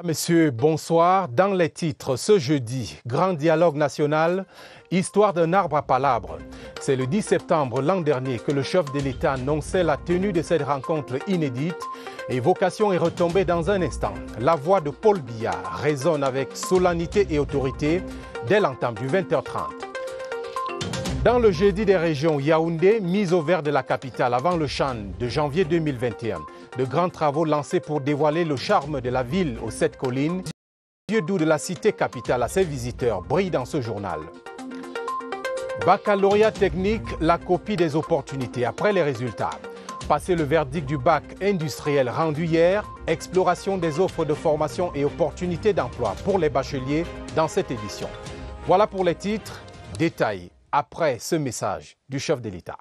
Messieurs, bonsoir. Dans les titres, ce jeudi, grand dialogue national, histoire d'un arbre à palabres. C'est le 10 septembre l'an dernier que le chef de l'État annonçait la tenue de cette rencontre inédite. Évocation et retombée dans un instant. La voix de Paul Biya résonne avec solennité et autorité dès l'entame du 20h30. Dans le jeudi des régions, Yaoundé, mise au vert de la capitale avant le Chan de janvier 2021. De grands travaux lancés pour dévoiler le charme de la ville aux 7 collines. Lieu doux de la cité capitale à ses visiteurs brille dans ce journal. Baccalauréat technique, la copie des opportunités après les résultats. Passé le verdict du bac industriel rendu hier, exploration des offres de formation et opportunités d'emploi pour les bacheliers dans cette édition. Voilà pour les titres. Détails après ce message du chef de l'État.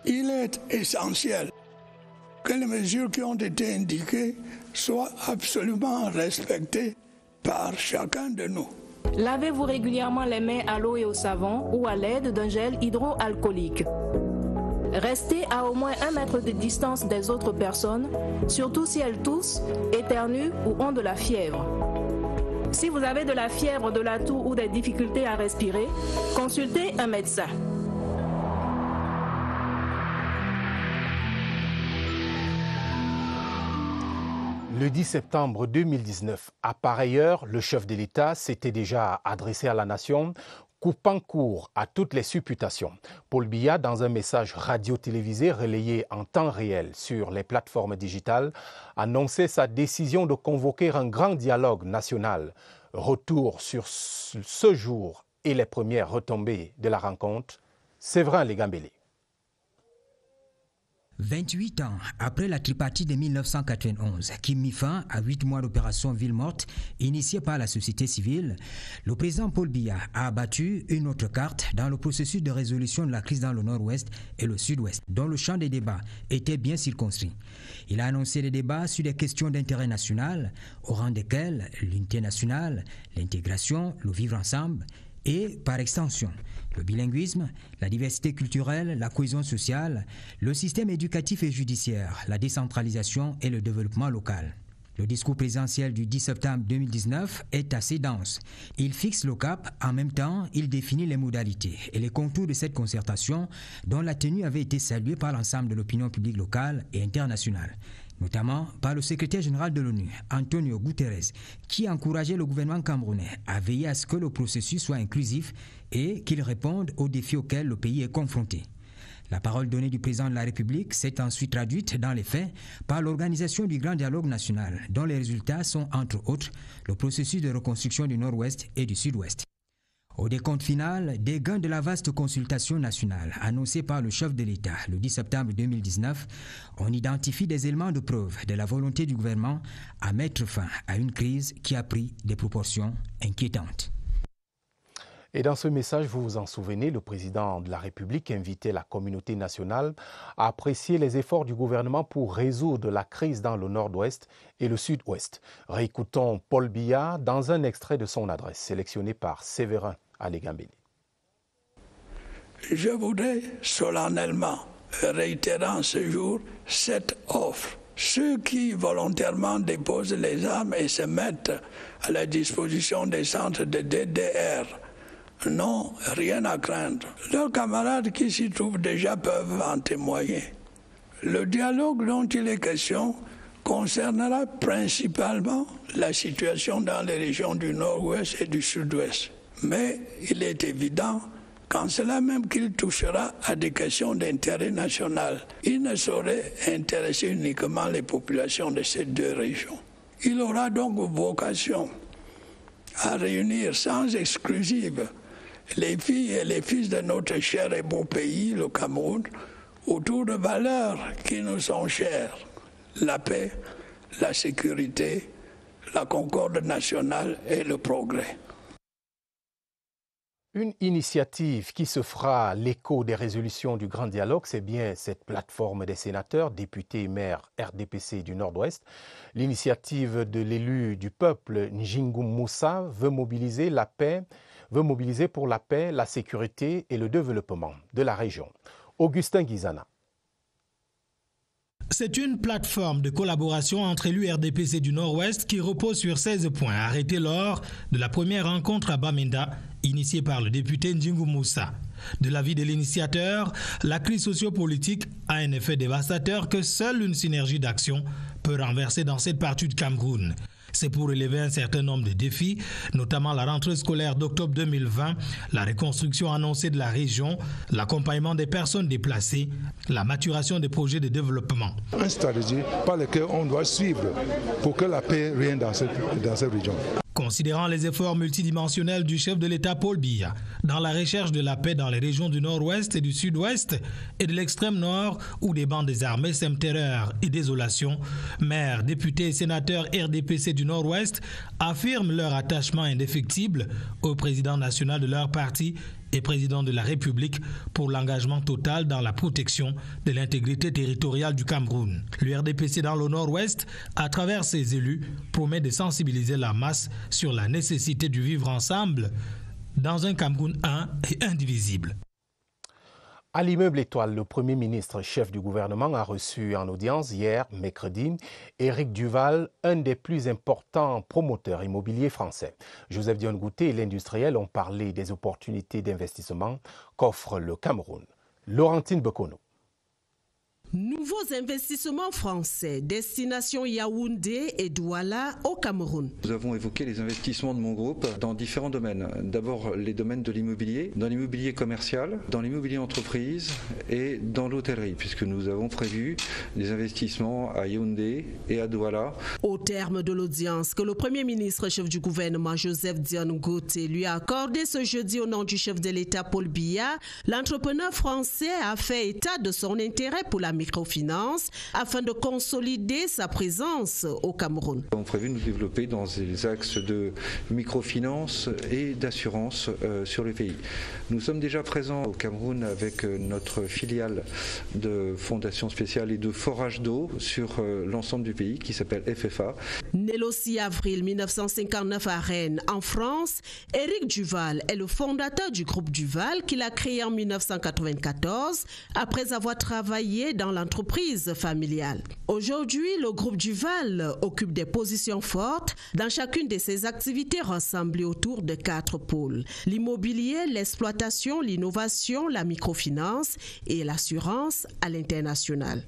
Il est essentiel que les mesures qui ont été indiquées soient absolument respectées par chacun de nous. Lavez-vous régulièrement les mains à l'eau et au savon ou à l'aide d'un gel hydroalcoolique. Restez à au moins 1 mètre de distance des autres personnes, surtout si elles toussent, éternuent ou ont de la fièvre. Si vous avez de la fièvre, de la toux ou des difficultés à respirer, consultez un médecin. Le 10 septembre 2019, à pareille heure, le chef de l'État s'était déjà adressé à la nation, coupant court à toutes les supputations. Paul Biya, dans un message radio-télévisé relayé en temps réel sur les plateformes digitales, annonçait sa décision de convoquer un grand dialogue national. Retour sur ce jour et les premières retombées de la rencontre, Séverin Legambélé. 28 ans après la tripartite de 1991 qui mit fin à 8 mois d'opération Ville morte initiée par la société civile, le président Paul Biya a abattu une autre carte dans le processus de résolution de la crise dans le nord-ouest et le sud-ouest, dont le champ des débats était bien circonscrit. Il a annoncé des débats sur des questions d'intérêt national, au rang desquels l'unité nationale, l'intégration, le vivre ensemble et, par extension, le bilinguisme, la diversité culturelle, la cohésion sociale, le système éducatif et judiciaire, la décentralisation et le développement local. Le discours présidentiel du 10 septembre 2019 est assez dense. Il fixe le cap, en même temps, il définit les modalités et les contours de cette concertation dont la tenue avait été saluée par l'ensemble de l'opinion publique locale et internationale, notamment par le secrétaire général de l'ONU, Antonio Guterres, qui encourageait le gouvernement camerounais à veiller à ce que le processus soit inclusif et qu'il réponde aux défis auxquels le pays est confronté. La parole donnée du président de la République s'est ensuite traduite dans les faits par l'organisation du Grand Dialogue national, dont les résultats sont, entre autres, le processus de reconstruction du Nord-Ouest et du Sud-Ouest. Au décompte final, des gains de la vaste consultation nationale annoncée par le chef de l'État le 10 septembre 2019, on identifie des éléments de preuve de la volonté du gouvernement à mettre fin à une crise qui a pris des proportions inquiétantes. Et dans ce message, vous vous en souvenez, le président de la République invitait la communauté nationale à apprécier les efforts du gouvernement pour résoudre la crise dans le nord-ouest et le sud-ouest. Réécoutons Paul Biya dans un extrait de son adresse sélectionné par Séverin Legambélé. Je voudrais solennellement réitérer en ce jour cette offre. Ceux qui volontairement déposent les armes et se mettent à la disposition des centres de DDR n'ont rien à craindre. Leurs camarades qui s'y trouvent déjà peuvent en témoigner. Le dialogue dont il est question concernera principalement la situation dans les régions du nord-ouest et du sud-ouest. Mais il est évident qu'en cela même qu'il touchera à des questions d'intérêt national, il ne saurait intéresser uniquement les populations de ces deux régions. Il aura donc vocation à réunir sans exclusive les filles et les fils de notre cher et beau pays, le Cameroun, autour de valeurs qui nous sont chères: la paix, la sécurité, la concorde nationale et le progrès. Une initiative qui se fera l'écho des résolutions du Grand Dialogue, c'est bien cette plateforme des sénateurs, députés et maires RDPC du Nord-Ouest. L'initiative de l'élu du peuple Njingou Moussa veut mobiliser pour la paix, la sécurité et le développement de la région. Augustin Guizana. C'est une plateforme de collaboration entre l'URDPC du Nord-Ouest qui repose sur 16 points arrêtés lors de la première rencontre à Bamenda, initiée par le député Ndjingu Moussa. De l'avis de l'initiateur, la crise sociopolitique a un effet dévastateur que seule une synergie d'action peut renverser dans cette partie du Cameroun. C'est pour relever un certain nombre de défis, notamment la rentrée scolaire d'octobre 2020, la reconstruction annoncée de la région, l'accompagnement des personnes déplacées, la maturation des projets de développement. Une stratégie par laquelle on doit suivre pour que la paix règne dans cette région. Considérant les efforts multidimensionnels du chef de l'État Paul Biya dans la recherche de la paix dans les régions du Nord-Ouest et du Sud-Ouest et de l'extrême Nord où des bandes des armées sèment terreur et désolation, maires, députés et sénateurs RDPC du Nord-Ouest affirment leur attachement indéfectible au président national de leur parti et président de la République pour l'engagement total dans la protection de l'intégrité territoriale du Cameroun. L'URDPC dans le Nord-Ouest, à travers ses élus, promet de sensibiliser la masse sur la nécessité du vivre ensemble dans un Cameroun un et indivisible. À l'immeuble Étoile, le Premier ministre, chef du gouvernement, a reçu en audience hier, mercredi, Éric Duval, un des plus importants promoteurs immobiliers français. Joseph Dion-Gouté et l'industriel ont parlé des opportunités d'investissement qu'offre le Cameroun. Laurentine Bekono. Nouveaux investissements français, destination Yaoundé et Douala au Cameroun. Nous avons évoqué les investissements de mon groupe dans différents domaines. D'abord les domaines de l'immobilier, dans l'immobilier commercial, dans l'immobilier entreprise et dans l'hôtellerie, puisque nous avons prévu des investissements à Yaoundé et à Douala. Au terme de l'audience que le Premier ministre chef du gouvernement Joseph Dion-Gouté lui a accordé ce jeudi au nom du chef de l'État Paul Biya, l'entrepreneur français a fait état de son intérêt pour la microfinance afin de consolider sa présence au Cameroun. Nous avons prévu de nous développer dans les axes de microfinance et d'assurance sur le pays. Nous sommes déjà présents au Cameroun avec notre filiale de fondation spéciale et de forage d'eau sur l'ensemble du pays qui s'appelle FFA. Né le 6 avril 1959 à Rennes, en France, Éric Duval est le fondateur du groupe Duval qu'il a créé en 1994 après avoir travaillé dans l'entreprise familiale. Aujourd'hui, le groupe Duval occupe des positions fortes dans chacune de ses activités rassemblées autour de 4 pôles. L'immobilier, l'exploitation, l'innovation, la microfinance et l'assurance à l'international.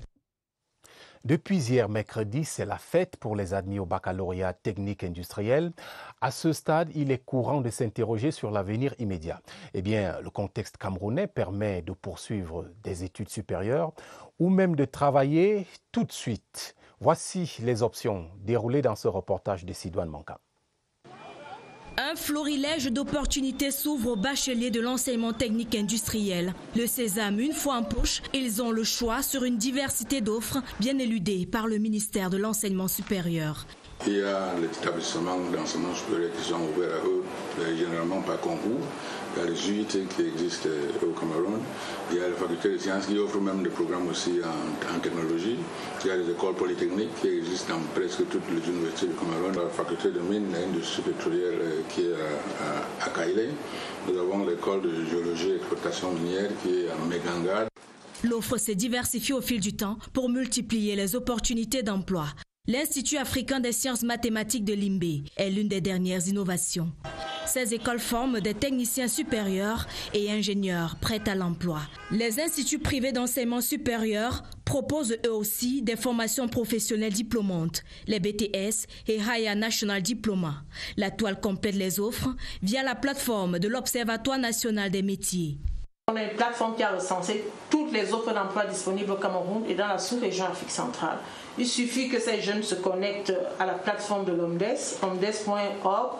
Depuis hier mercredi, c'est la fête pour les admis au baccalauréat technique industriel. À ce stade, il est courant de s'interroger sur l'avenir immédiat. Eh bien, le contexte camerounais permet de poursuivre des études supérieures ou même de travailler tout de suite. Voici les options déroulées dans ce reportage de Sidoine Manka. Un florilège d'opportunités s'ouvre aux bacheliers de l'enseignement technique industriel. Le sésame une fois en poche, ils ont le choix sur une diversité d'offres bien éludées par le ministère de l'enseignement supérieur. Il y a les établissements d'enseignement supérieur qui sont ouverts à eux, généralement par concours. Il y a les UIT qui existent au Cameroun. Il y a les facultés de sciences qui offrent même des programmes aussi en technologie. Il y a les écoles polytechniques qui existent dans presque toutes les universités du Cameroun. La faculté de mines et industrie pétrolière qui est à Kailé. Nous avons l'école de géologie et exploitation minière qui est à Meganga. L'offre s'est diversifiée au fil du temps pour multiplier les opportunités d'emploi. L'Institut africain des sciences mathématiques de Limbé est l'une des dernières innovations. Ces écoles forment des techniciens supérieurs et ingénieurs prêts à l'emploi. Les instituts privés d'enseignement supérieur proposent eux aussi des formations professionnelles diplômantes, les BTS et Higher National Diploma. La toile complète les offres via la plateforme de l'Observatoire national des métiers. On a une plateforme qui a recensé toutes les offres d'emploi disponibles au Cameroun et dans la sous-région Afrique centrale. Il suffit que ces jeunes se connectent à la plateforme de l'OMDES, omdes.org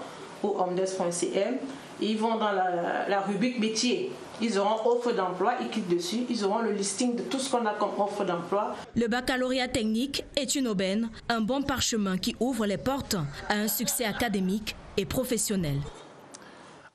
ou omdes.cm. Ils vont dans la rubrique métier. Ils auront offre d'emploi, ils cliquent dessus, ils auront le listing de tout ce qu'on a comme offre d'emploi. Le baccalauréat technique est une aubaine, un bon parchemin qui ouvre les portes à un succès académique et professionnel.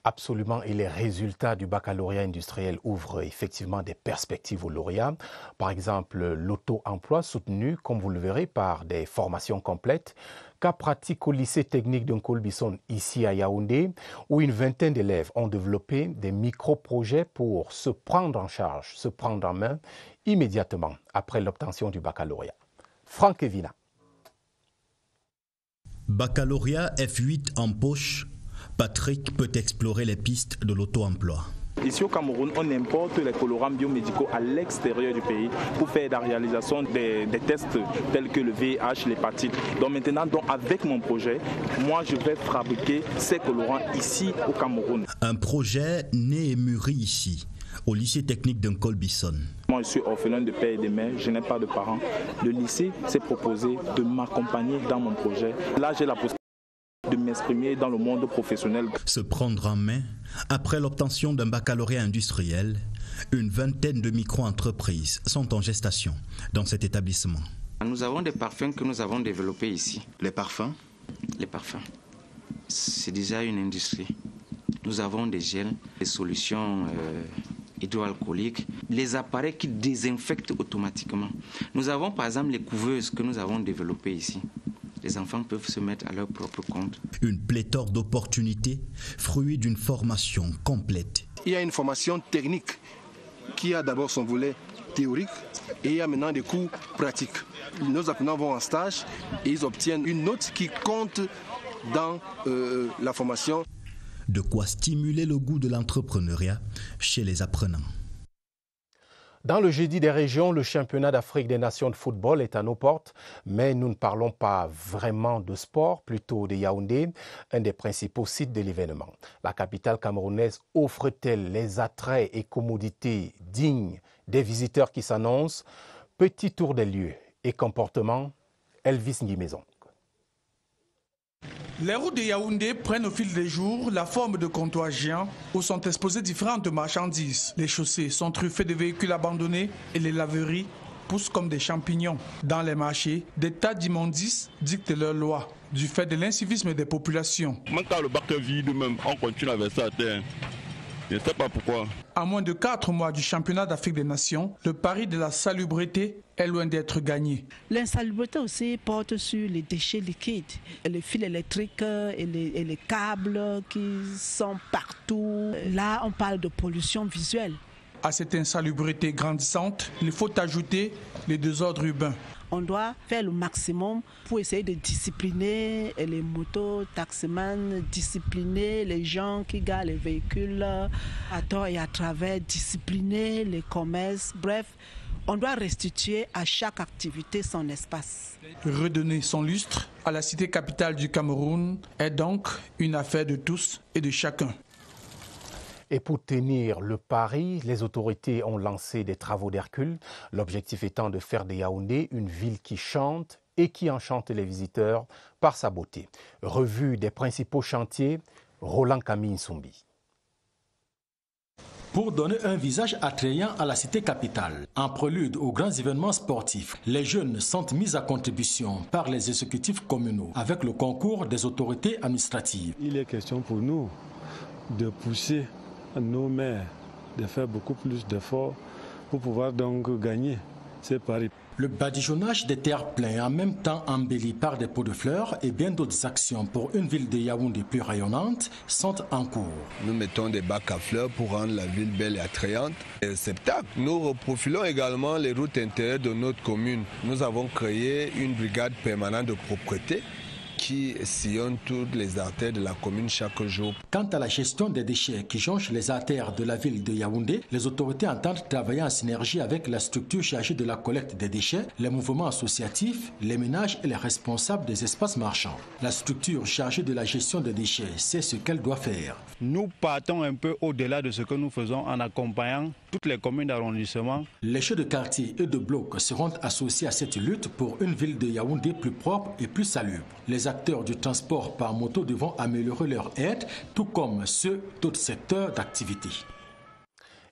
Absolument, et les résultats du baccalauréat industriel ouvrent effectivement des perspectives aux lauréats. Par exemple, l'auto-emploi soutenu, comme vous le verrez, par des formations complètes, cas pratique au lycée technique de Nkolbison ici à Yaoundé, où une vingtaine d'élèves ont développé des micro-projets pour se prendre en charge, se prendre en main immédiatement après l'obtention du baccalauréat. Franck Evina. Baccalauréat F8 en poche, Patrick peut explorer les pistes de l'auto-emploi. Ici au Cameroun, on importe les colorants biomédicaux à l'extérieur du pays pour faire la réalisation des tests tels que le VIH, l'hépatite. Donc maintenant, avec mon projet, moi je vais fabriquer ces colorants ici au Cameroun. Un projet né et mûri ici, au lycée technique de Nkolbison. Moi je suis orphelin de père et de mère, je n'ai pas de parents. Le lycée s'est proposé de m'accompagner dans mon projet. Là j'ai la possibilité de m'exprimer dans le monde professionnel. Se prendre en main, après l'obtention d'un baccalauréat industriel, une vingtaine de micro-entreprises sont en gestation dans cet établissement. Nous avons des parfums que nous avons développés ici. Les parfums? Les parfums. C'est déjà une industrie. Nous avons des gels, des solutions hydroalcooliques, les appareils qui désinfectent automatiquement. Nous avons par exemple les couveuses que nous avons développées ici. Les enfants peuvent se mettre à leur propre compte. Une pléthore d'opportunités, fruit d'une formation complète. Il y a une formation technique qui a d'abord son volet théorique et il y a maintenant des cours pratiques. Nos apprenants vont en stage et ils obtiennent une note qui compte dans la formation. De quoi stimuler le goût de l'entrepreneuriat chez les apprenants. Dans le jeudi des régions, le championnat d'Afrique des nations de football est à nos portes, mais nous ne parlons pas vraiment de sport, plutôt de Yaoundé, un des principaux sites de l'événement. La capitale camerounaise offre-t-elle les attraits et commodités dignes des visiteurs qui s'annoncent? Petit tour des lieux et comportements, Elvis Nguimaison. Les routes de Yaoundé prennent au fil des jours la forme de comptoirs géants où sont exposées différentes marchandises. Les chaussées sont truffées de véhicules abandonnés et les laveries poussent comme des champignons. Dans les marchés, des tas d'immondices dictent leurs lois du fait de l'incivisme des populations. Même quand le bac est vide, même, on continue à verser à terre. Je ne sais pas pourquoi. À moins de 4 mois du championnat d'Afrique des Nations, le pari de la salubrité est loin d'être gagné. L'insalubrité aussi porte sur les déchets liquides, les fils électriques et les câbles qui sont partout. Là, on parle de pollution visuelle. À cette insalubrité grandissante, il faut ajouter les désordres urbains. On doit faire le maximum pour essayer de discipliner les motos, taximans, discipliner les gens qui garent les véhicules à tort et à travers, discipliner les commerces. Bref, on doit restituer à chaque activité son espace. Redonner son lustre à la cité capitale du Cameroun est donc une affaire de tous et de chacun. Et pour tenir le pari, les autorités ont lancé des travaux d'Hercule, l'objectif étant de faire de Yaoundé une ville qui chante et qui enchante les visiteurs par sa beauté. Revue des principaux chantiers, Roland Camille Nsombi. Pour donner un visage attrayant à la cité capitale, en prélude aux grands événements sportifs, les jeunes sont mis à contribution par les exécutifs communaux avec le concours des autorités administratives. Il est question pour nous de pousser nos maires de faire beaucoup plus d'efforts pour pouvoir donc gagner ces paris. Le badigeonnage des terres pleines, en même temps embelli par des pots de fleurs et bien d'autres actions pour une ville de Yaoundé plus rayonnante sont en cours. Nous mettons des bacs à fleurs pour rendre la ville belle et attrayante. Et spectacle. Nous reprofilons également les routes intérieures de notre commune. Nous avons créé une brigade permanente de propreté qui sillonne toutes les artères de la commune chaque jour. Quant à la gestion des déchets qui jonchent les artères de la ville de Yaoundé, les autorités entendent travailler en synergie avec la structure chargée de la collecte des déchets, les mouvements associatifs, les ménages et les responsables des espaces marchands. La structure chargée de la gestion des déchets sait ce qu'elle doit faire. Nous partons un peu au-delà de ce que nous faisons en accompagnant toutes les communes d'arrondissement. Les chefs de quartier et de blocs seront associés à cette lutte pour une ville de Yaoundé plus propre et plus salubre. Les acteurs du transport par moto devront améliorer leur aide, tout comme ceux d'autres secteurs d'activité.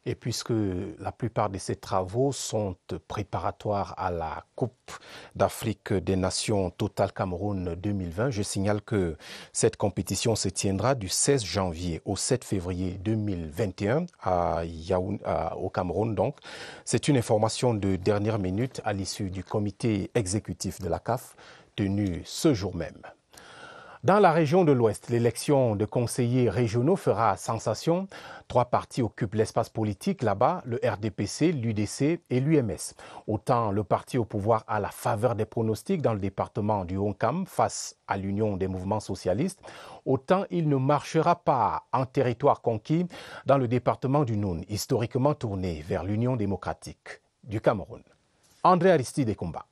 Et puisque la plupart de ces travaux sont préparatoires à la Coupe d'Afrique des Nations Total Cameroun 2020, je signale que cette compétition se tiendra du 16 janvier au 7 février 2021 au Cameroun. Donc, c'est une information de dernière minute à l'issue du comité exécutif de la CAF tenu ce jour même. Dans la région de l'Ouest, l'élection de conseillers régionaux fera sensation. 3 partis occupent l'espace politique là-bas, le RDPC, l'UDC et l'UMS. Autant le parti au pouvoir a la faveur des pronostics dans le département du Honkam face à l'Union des mouvements socialistes, autant il ne marchera pas en territoire conquis dans le département du Noun, historiquement tourné vers l'Union démocratique du Cameroun. André Aristide Combat.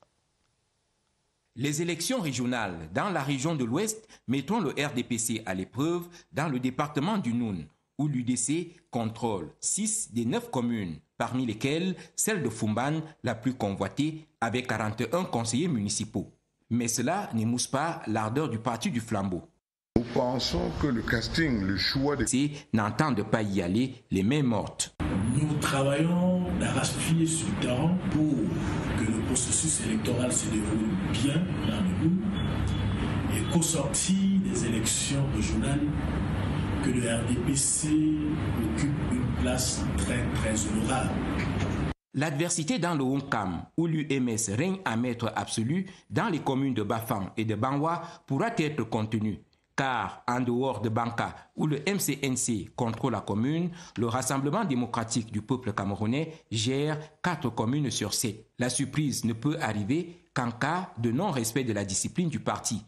Les élections régionales dans la région de l'Ouest mettront le RDPC à l'épreuve dans le département du Noun, où l'UDC contrôle 6 des 9 communes, parmi lesquelles celle de Fumban, la plus convoitée, avec 41 conseillers municipaux. Mais cela n'émousse pas l'ardeur du parti du flambeau. Nous pensons que le casting, le choix des... n'entendent pas y aller les mains mortes. Nous travaillons d'arrache-pied sur le terrain pour que le processus électoral se déroule bien dans le Noun et qu'au sorti des élections régionales, que le RDPC occupe une place très très honorable. L'adversité dans le Honkam, où l'UMS règne à maître absolu dans les communes de Bafang et de Banwa, pourra être contenue. Car en dehors de Banka, où le MCNC contrôle la commune, le Rassemblement démocratique du peuple camerounais gère 4 communes sur 7. La surprise ne peut arriver qu'en cas de non-respect de la discipline du parti.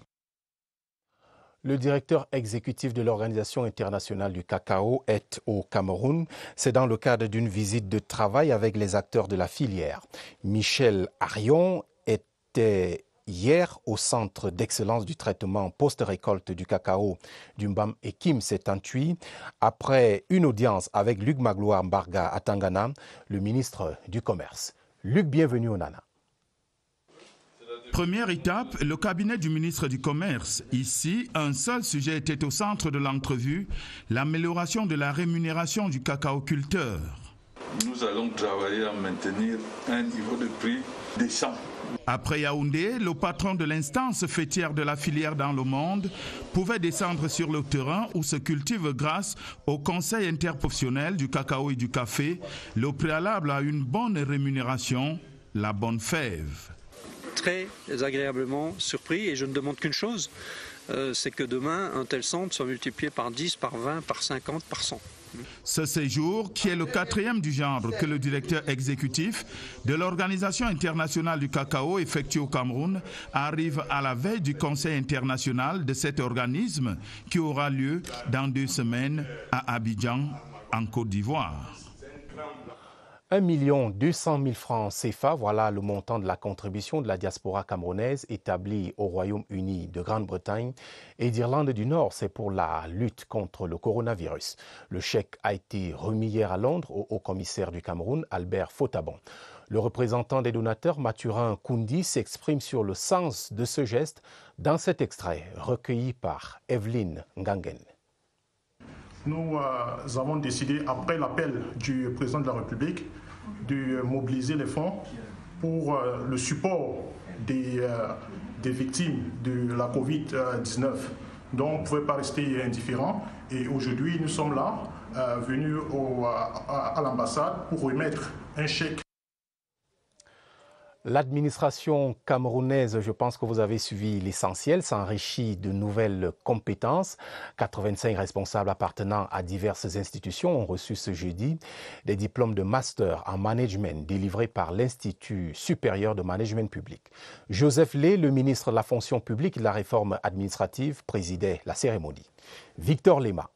Le directeur exécutif de l'Organisation internationale du cacao est au Cameroun. C'est dans le cadre d'une visite de travail avec les acteurs de la filière. Michel Arion était hier au Centre d'excellence du traitement post-récolte du cacao du Mbam et Kim Setantui, après une audience avec Luc Magloire Mbarga à Tangana, le ministre du Commerce. Luc, bienvenue au Nana. Première étape, le cabinet du ministre du Commerce. Ici, un seul sujet était au centre de l'entrevue, l'amélioration de la rémunération du cacaoculteur. Nous allons travailler à maintenir un niveau de prix décent. Après Yaoundé, le patron de l'instance fêtière de la filière dans le monde pouvait descendre sur le terrain où se cultive grâce au Conseil interprofessionnel du cacao et du café, le préalable à une bonne rémunération, la bonne fève. Très agréablement surpris et je ne demande qu'une chose, c'est que demain un tel centre soit multiplié par 10, par 20, par 50, par 100. Ce séjour, qui est le 4e du genre que le directeur exécutif de l'Organisation internationale du cacao effectue au Cameroun, arrive à la veille du Conseil international de cet organisme qui aura lieu dans 2 semaines à Abidjan, en Côte d'Ivoire. 1 200 000 francs CFA, voilà le montant de la contribution de la diaspora camerounaise établie au Royaume-Uni de Grande-Bretagne et d'Irlande du Nord. C'est pour la lutte contre le coronavirus. Le chèque a été remis hier à Londres au haut-commissaire du Cameroun, Albert Fotabon. Le représentant des donateurs, Mathurin Koundi, s'exprime sur le sens de ce geste dans cet extrait recueilli par Evelyne Ngangen. Nous avons décidé, après l'appel du président de la République, de mobiliser les fonds pour le support des victimes de la Covid-19. Donc, on ne pouvait pas rester indifférent. Et aujourd'hui, nous sommes là, venus à l'ambassade pour remettre un chèque. L'administration camerounaise, je pense que vous avez suivi l'essentiel, s'enrichit de nouvelles compétences. 85 responsables appartenant à diverses institutions ont reçu ce jeudi des diplômes de master en management délivrés par l'Institut supérieur de management public. Joseph Lé, le ministre de la fonction publique et de la réforme administrative, présidait la cérémonie. Victor Lema.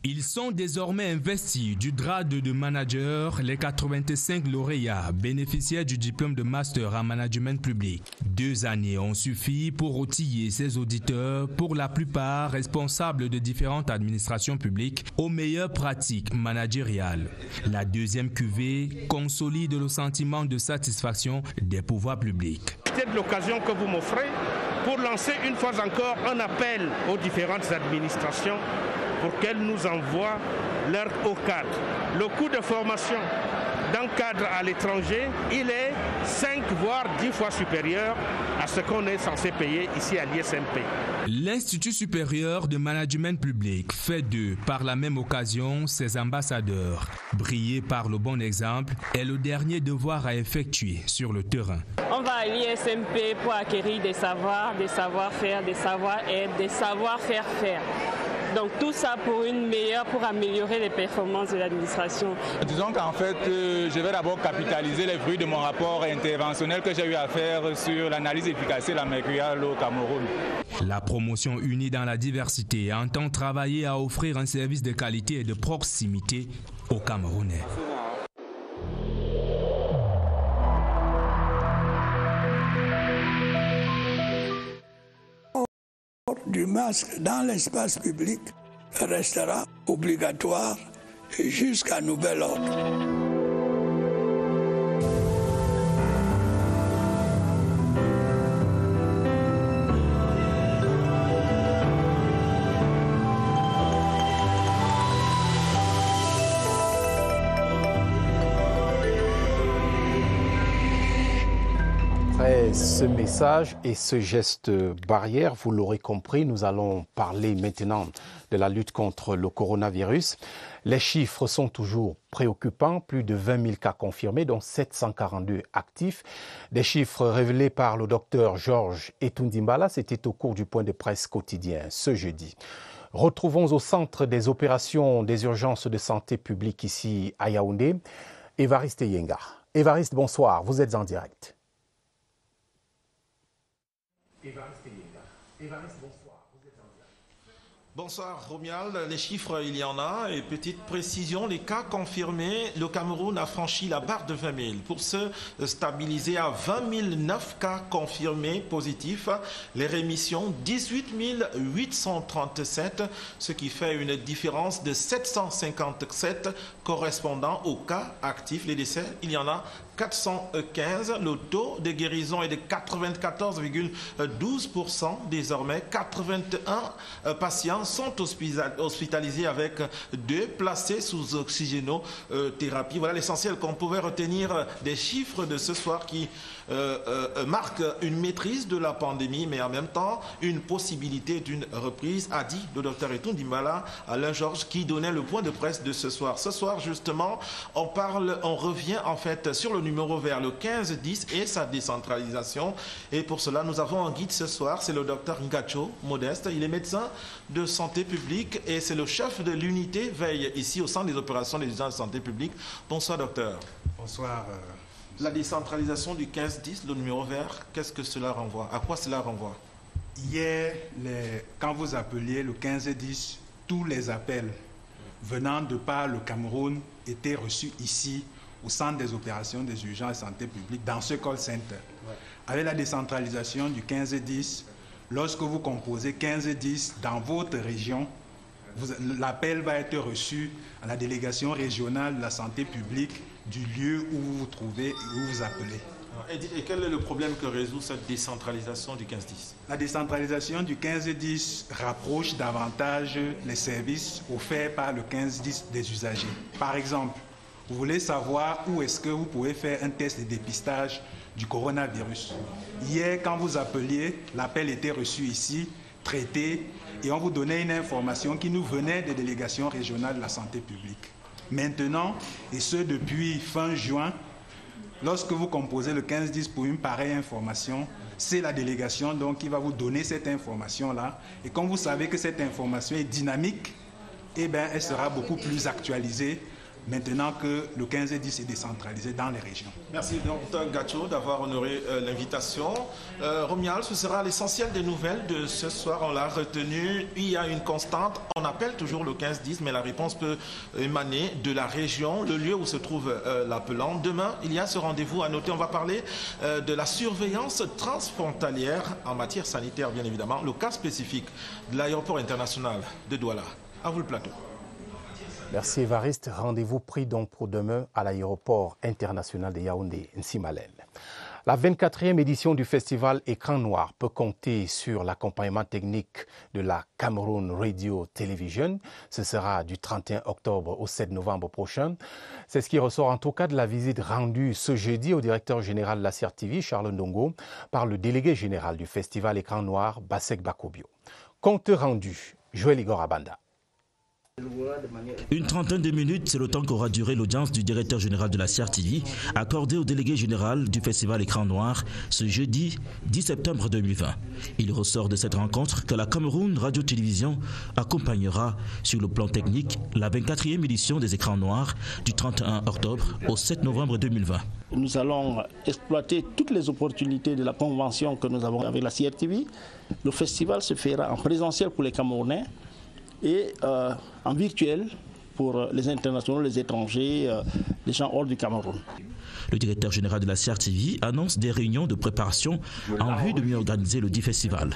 Ils sont désormais investis du grade de manager, les 85 lauréats bénéficiaires du diplôme de master en management public. 2 années ont suffi pour outiller ces auditeurs, pour la plupart responsables de différentes administrations publiques, aux meilleures pratiques managériales. La 2e cuvée consolide le sentiment de satisfaction des pouvoirs publics. C'est l'occasion que vous m'offrez pour lancer une fois encore un appel aux différentes administrations pour qu'elles nous envoient leur au cadre. Le coût de formation d'un cadre à l'étranger, il est 5 voire 10 fois supérieur à ce qu'on est censé payer ici à l'ISMP. L'Institut supérieur de management public fait d'eux, par la même occasion, ses ambassadeurs. Briller par le bon exemple est le dernier devoir à effectuer sur le terrain. On va à l'ISMP pour acquérir des savoirs, des savoir-faire, des savoir-être, des savoir-faire faire. Donc tout ça pour améliorer les performances de l'administration. Disons qu'en fait, je vais d'abord capitaliser les fruits de mon rapport interventionnel que j'ai eu à faire sur l'analyse efficacité de la mercuriale au Cameroun. La promotion unie dans la diversité entend travailler à offrir un service de qualité et de proximité aux Camerounais. Du masque dans l'espace public restera obligatoire jusqu'à nouvel ordre. Ce message et ce geste barrière, vous l'aurez compris, nous allons parler maintenant de la lutte contre le coronavirus. Les chiffres sont toujours préoccupants, plus de 20 000 cas confirmés, dont 742 actifs. Des chiffres révélés par le docteur Georges Etundimbala, c'était au cours du point de presse quotidien ce jeudi. Retrouvons au centre des opérations des urgences de santé publique ici à Yaoundé, Évariste Yenga. Évariste, bonsoir, vous êtes en direct. Évariste, bonsoir. Vous êtes en direct. Bonsoir Romuald, les chiffres il y en a et petite précision, les cas confirmés, le Cameroun a franchi la barre de 20 000 pour se stabiliser à 20 009 cas confirmés positifs, les rémissions 18 837, ce qui fait une différence de 757 correspondant aux cas actifs. Les décès, il y en a 415. Le taux de guérison est de 94,12%. Désormais, 81 patients sont hospitalisés avec 2 placés sous oxygénothérapie. Voilà l'essentiel qu'on pouvait retenir des chiffres de ce soir qui marquent une maîtrise de la pandémie, mais en même temps une possibilité d'une reprise, a dit le docteur Etundimbala, Alain Georges, qui donnait le point de presse de ce soir. Ce soir, justement, on revient en fait sur le numéro vert, le 1510 et sa décentralisation. Et pour cela, nous avons un guide ce soir, c'est le docteur Ngacho Modeste. Il est médecin de santé publique et c'est le chef de l'unité veille ici au centre des opérations des urgences de santé publique. Bonsoir docteur. Bonsoir. La décentralisation du 1510, le numéro vert, qu'est-ce que cela renvoie? À quoi cela renvoie? Hier, quand vous appeliez le 1510, tous les appels venant de par le Cameroun étaient reçus ici au centre des opérations des urgences de santé publique, dans ce call center. Ouais. Avec la décentralisation du 1510, lorsque vous composez 1510 dans votre région, l'appel va être reçu à la délégation régionale de la santé publique du lieu où vous vous trouvez et où vous appelez. Et quel est le problème que résout cette décentralisation du 1510? La décentralisation du 1510 rapproche davantage les services offerts par le 1510 des usagers. Par exemple, vous voulez savoir où est-ce que vous pouvez faire un test de dépistage du coronavirus. Hier, quand vous appeliez, l'appel était reçu ici, traité, et on vous donnait une information qui nous venait des délégations régionales de la santé publique. Maintenant, et ce depuis fin juin, lorsque vous composez le 1510 pour une pareille information, c'est la délégation donc qui va vous donner cette information-là. Et comme vous savez que cette information est dynamique, eh bien, elle sera beaucoup plus actualisée maintenant que le 1510 est décentralisé dans les régions. Merci Dr Gacho d'avoir honoré l'invitation. Romuald, ce sera l'essentiel des nouvelles de ce soir. On l'a retenu. Il y a une constante. On appelle toujours le 1510, mais la réponse peut émaner de la région, le lieu où se trouve l'appelant. Demain, il y a ce rendez-vous à noter. On va parler de la surveillance transfrontalière en matière sanitaire, bien évidemment. Le cas spécifique de l'aéroport international de Douala. À vous le plateau. Merci Évariste. Rendez-vous pris donc pour demain à l'aéroport international de Yaoundé, Nsimalel. La 24e édition du festival Écran Noir peut compter sur l'accompagnement technique de la Cameroun Radio Television. Ce sera du 31 octobre au 7 novembre prochain. C'est ce qui ressort en tout cas de la visite rendue ce jeudi au directeur général de la CRTV, Charles Ndongo, par le délégué général du festival Écran Noir, Basek Bakobio. Compte rendu, Joël Igor Abanda. Une trentaine de minutes, c'est le temps qu'aura duré l'audience du directeur général de la CRTV, accordée au délégué général du festival Écran Noir ce jeudi 10 septembre 2020. Il ressort de cette rencontre que la Cameroun Radio-Télévision accompagnera sur le plan technique la 24e édition des Écrans Noirs du 31 octobre au 7 novembre 2020. Nous allons exploiter toutes les opportunités de la convention que nous avons avec la CRTV. Le festival se fera en présentiel pour les Camerounais et en virtuel pour les internationaux, les étrangers, les gens hors du Cameroun. Le directeur général de la CRTV annonce des réunions de préparation en vue de mieux organiser le dit festival.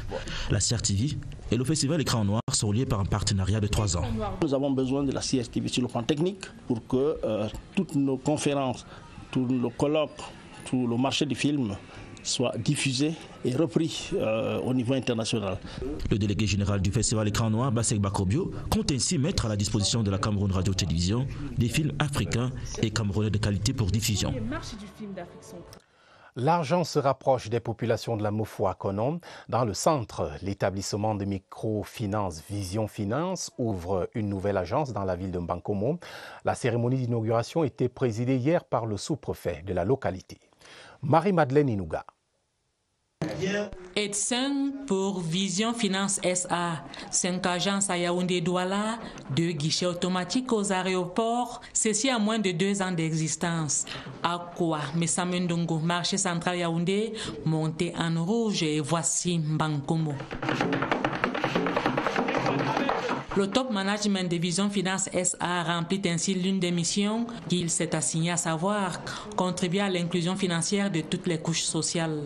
La CRTV et le festival Écran Noir sont liés par un partenariat de 3 ans. Nous avons besoin de la CRTV sur le plan technique pour que toutes nos conférences, tous nos colloques, tout le marché du film soit diffusé et repris au niveau international. Le délégué général du festival Écran Noir, Basek Bakobio, compte ainsi mettre à la disposition de la Cameroun Radio-Télévision des films africains et camerounais de qualité pour diffusion. L'argent se rapproche des populations de la Mofo-Akonon. Dans le centre, l'établissement de microfinance Vision Finance ouvre une nouvelle agence dans la ville de Mbankomo. La cérémonie d'inauguration était présidée hier par le sous-préfet de la localité. Marie-Madeleine Inouga. Edson pour Vision Finance SA, 5 agences à Yaoundé-Douala, 2 guichets automatiques aux aéroports, ceci à moins de 2 ans d'existence. Aqua, Messamendongo, marché central Yaoundé, monté en rouge et voici Mbankomo. Le top management de Vision Finance SA remplit ainsi l'une des missions qu'il s'est assignée, à savoir contribuer à l'inclusion financière de toutes les couches sociales.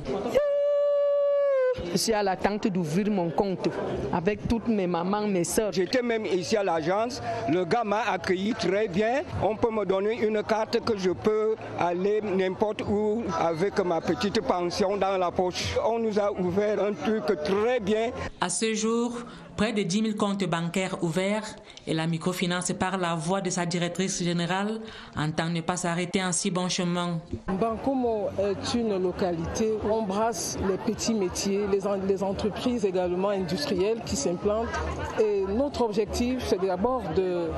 Je suis à l'attente d'ouvrir mon compte avec toutes mes mamans, mes soeurs. J'étais même ici à l'agence, le gars m'a accueilli très bien. On peut me donner une carte que je peux aller n'importe où avec ma petite pension dans la poche. On nous a ouvert un truc très bien. À ce jour, près de 10 000 comptes bancaires ouverts et la microfinance, par la voix de sa directrice générale, entend ne pas s'arrêter en si bon chemin. Mbankomo est une localité où on brasse les petits métiers, les entreprises également industrielles qui s'implantent. Et notre objectif, c'est d'abord de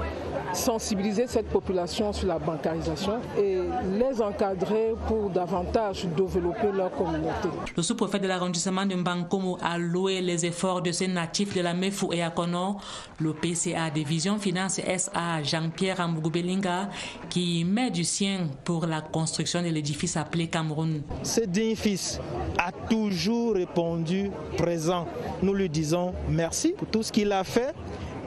sensibiliser cette population sur la bancarisation et les encadrer pour davantage développer leur communauté. Le sous-préfet de l'arrondissement de Mbankomo a loué les efforts de ces natifs de la Mefou et Akono, le PCA de Vision Finance SA, Jean-Pierre Amboubelinga, qui met du sien pour la construction de l'édifice appelé Cameroun. Ce digne fils a toujours répondu présent. Nous lui disons merci pour tout ce qu'il a fait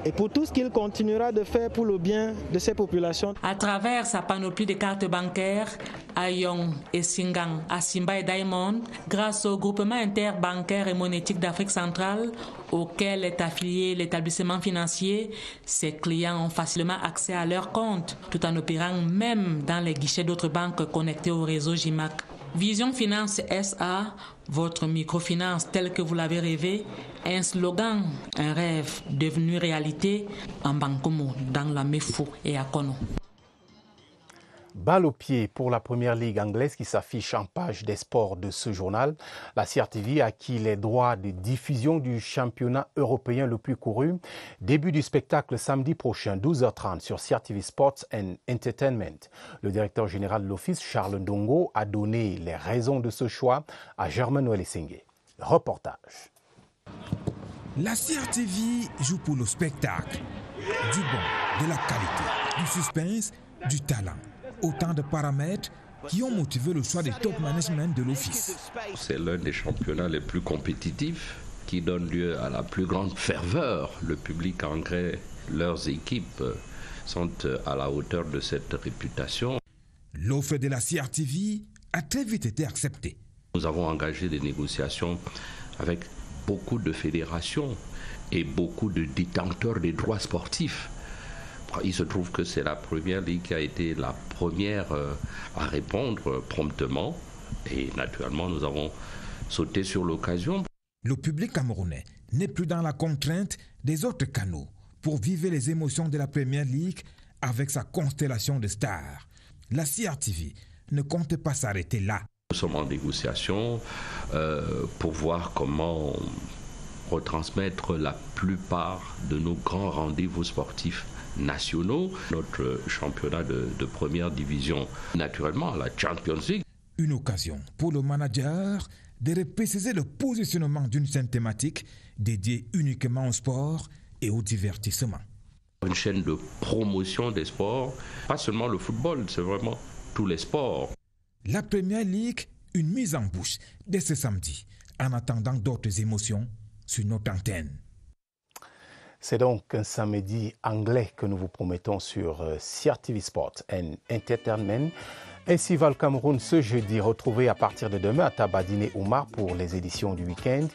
et pour tout ce qu'il continuera de faire pour le bien de ces populations. À travers sa panoplie de cartes bancaires, Ayong et Singang, Asimba et Diamond, grâce au groupement interbancaire et monétique d'Afrique centrale, auquel est affilié l'établissement financier, ses clients ont facilement accès à leurs comptes, tout en opérant même dans les guichets d'autres banques connectées au réseau JIMAC. Vision Finance SA, votre microfinance telle que vous l'avez rêvé, un slogan, un rêve devenu réalité en Mbankomo, dans la Mefou et à Kono. Balle au pied pour la première ligue anglaise qui s'affiche en page des sports de ce journal. La CRTV a acquis les droits de diffusion du championnat européen le plus couru. Début du spectacle samedi prochain, 12h30 sur CRTV Sports and Entertainment. Le directeur général de l'office, Charles Ndongo, a donné les raisons de ce choix à Germain-Noël Essengé. Reportage. La CRTV joue pour le spectacle, du bon, de la qualité, du suspense, du talent. Autant de paramètres qui ont motivé le choix du top management de l'office. C'est l'un des championnats les plus compétitifs qui donne lieu à la plus grande ferveur. Le public anglais, leurs équipes sont à la hauteur de cette réputation. L'offre de la CRTV a très vite été acceptée. Nous avons engagé des négociations avec beaucoup de fédérations et beaucoup de détenteurs des droits sportifs. Il se trouve que c'est la première ligue qui a été la première à répondre promptement Et naturellement, nous avons sauté sur l'occasion. Le public camerounais n'est plus dans la contrainte des autres canaux pour vivre les émotions de la Premier League avec sa constellation de stars. La CRTV ne compte pas s'arrêter là. Nous sommes en négociation pour voir comment retransmettre la plupart de nos grands rendez-vous sportifs nationaux, notre championnat de première division, naturellement la Champions League. Une occasion pour le manager de repréciser le positionnement d'une chaîne thématique dédiée uniquement au sport et au divertissement. Une chaîne de promotion des sports, pas seulement le football, c'est vraiment tous les sports. La Premier League, une mise en bouche dès ce samedi, en attendant d'autres émotions sur notre antenne. C'est donc un samedi anglais que nous vous promettons sur CRTV Sport and Entertainment. Ainsi va le Cameroun ce jeudi. Retrouvez à partir de demain à Tabadine Oumar pour les éditions du week-end.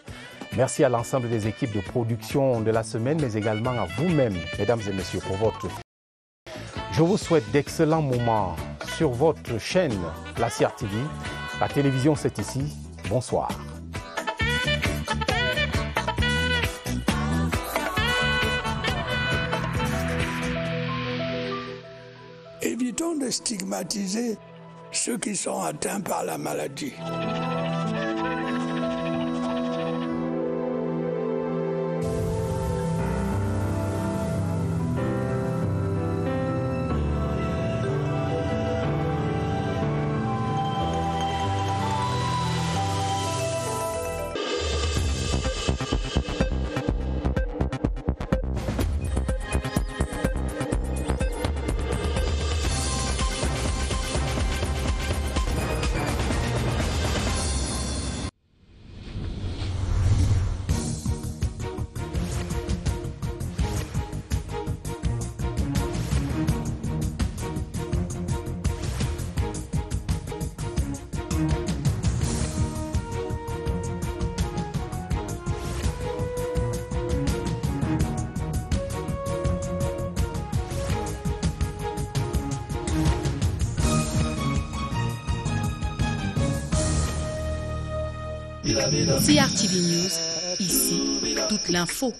Merci à l'ensemble des équipes de production de la semaine, mais également à vous-même, mesdames et messieurs, pour votre. Je vous souhaite d'excellents moments sur votre chaîne, la CRTV. La télévision, c'est ici. Bonsoir. Évitons de stigmatiser ceux qui sont atteints par la maladie. CRTV News, ici, toute l'info.